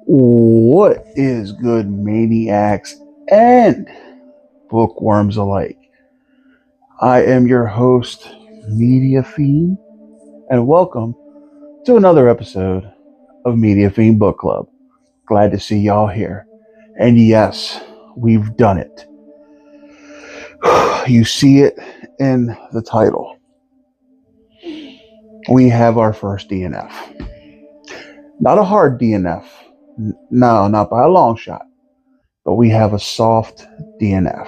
What is good, maniacs and bookworms alike? I am your host, Media Fiend, and welcome to another episode of Media Fiend Book Club. Glad to see y'all here. And yes, we've done it. You see it in the title. We have our first DNF. Not a hard DNF. No, not by a long shot. But we have a soft DNF.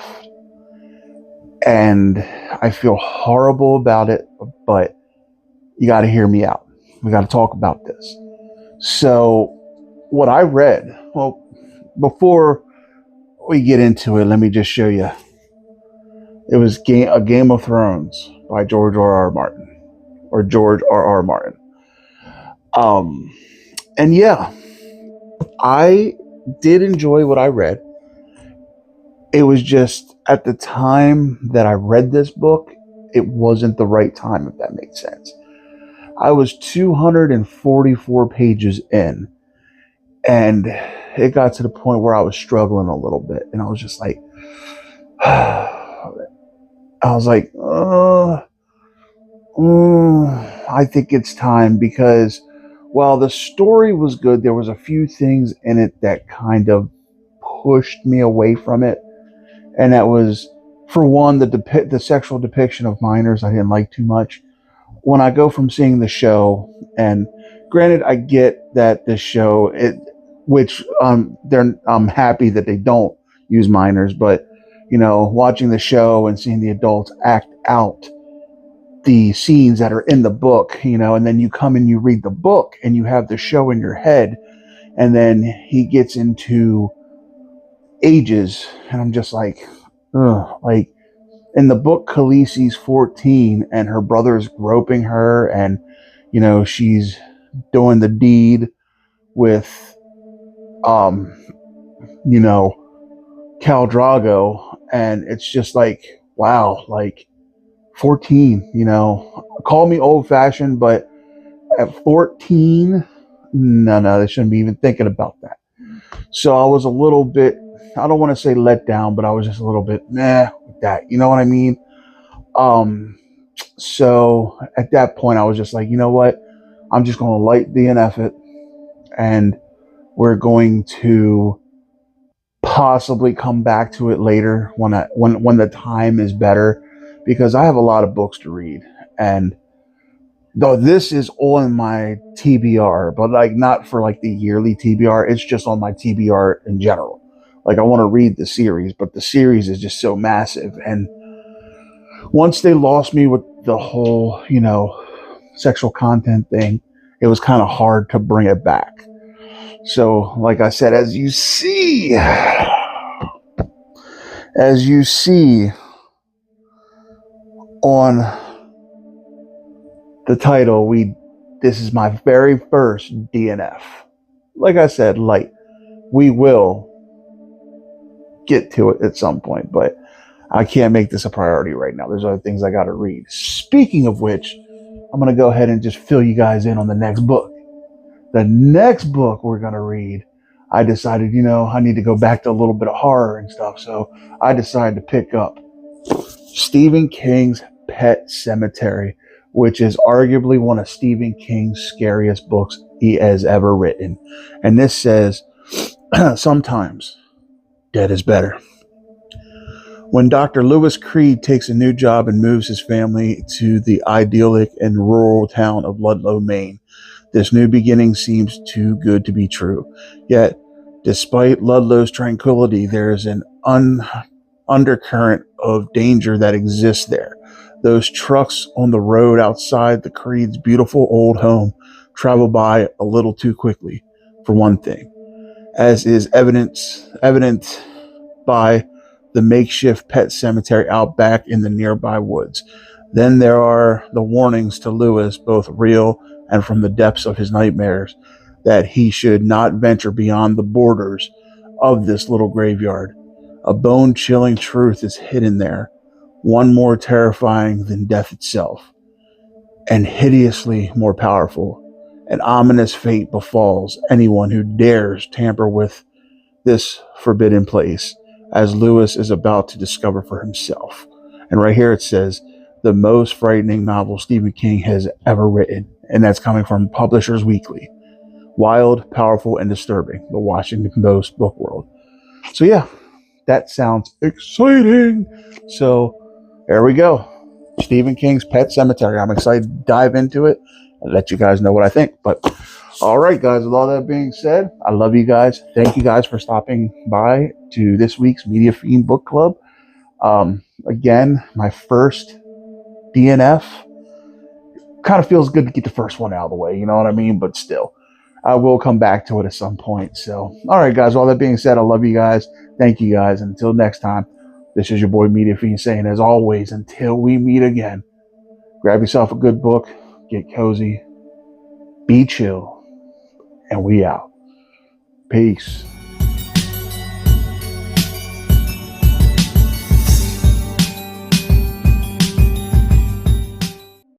And I feel horrible about it, but you got to hear me out. We got to talk about this. So, what I read, well, before we get into it, let me just show you. It was a Game of Thrones by George R.R. Martin. And yeah, I did enjoy what I read. It was just at the time that I read this book, it wasn't the right time, if that makes sense. I was 244 pages in, and it got to the point where I was struggling a little bit, and I was just like, I think it's time, because while the story was good, there was a few things in it that kind of pushed me away from it. And that was, for one, the sexual depiction of minors I didn't like too much. When I go from seeing the show, and granted, I get that the show, I'm happy that they don't use minors, but watching the show and seeing the adults act out the scenes that are in the book, and then you come and you read the book and you have the show in your head, and then he gets into ages, and I'm just like, ugh. Like in the book, Khaleesi's 14 and her brother's groping her, and she's doing the deed with Khal Drago, and it's just like, wow, like 14, call me old fashioned, but at 14, no, they shouldn't be even thinking about that. So I was a little bit, I don't want to say let down, but I was just a little bit meh with that. You know what I mean? So at that point, I was just like, you know what? I'm just going to light DNF it, and we're going to possibly come back to it later when the time is better, because I have a lot of books to read, and though this is on my TBR, but like not for like the yearly TBR, it's just on my TBR in general. Like I want to read the series, but the series is just so massive, and once they lost me with the whole, sexual content thing, it was kind of hard to bring it back. So, like I said, as you see on the title, this is my very first DNF. Like I said, light. We will get to it at some point, but I can't make this a priority right now. There's other things I got to read. Speaking of which, I'm going to go ahead and just fill you guys in on the next book. The next book we're going to read, I decided, I need to go back to a little bit of horror and stuff. So I decided to pick up Stephen King's Pet Sematary, which is arguably one of Stephen King's scariest books he has ever written. And this says, sometimes dead is better. When Dr. Lewis Creed takes a new job and moves his family to the idyllic and rural town of Ludlow, Maine, this new beginning seems too good to be true. Yet, despite Ludlow's tranquility, there is an undercurrent of danger that exists there. Those trucks on the road outside the Creed's beautiful old home travel by a little too quickly, for one thing, as is evident by the makeshift pet cemetery out back in the nearby woods. Then there are the warnings to Lewis, both real and from the depths of his nightmares, that he should not venture beyond the borders of this little graveyard. A bone-chilling truth is hidden there, one more terrifying than death itself, and hideously more powerful. An ominous fate befalls anyone who dares tamper with this forbidden place, as Lewis is about to discover for himself. And right here it says, the most frightening novel Stephen King has ever written. And that's coming from Publishers Weekly. Wild, powerful, and disturbing. The Washington Post book world. So yeah, that sounds exciting. So there we go. Stephen King's Pet Cemetery. I'm excited to dive into it and let you guys know what I think. But all right, guys, with all that being said, I love you guys. Thank you guys for stopping by to this week's Media Fiend Book Club. Again, my first DNF. Kind of feels good to get the first one out of the way, you know what I mean? But still, I will come back to it at some point. So, all right, guys, all that being said, I love you guys. Thank you guys. And until next time, this is your boy Media Fiend saying, as always, until we meet again, grab yourself a good book, get cozy, be chill, and we out. Peace.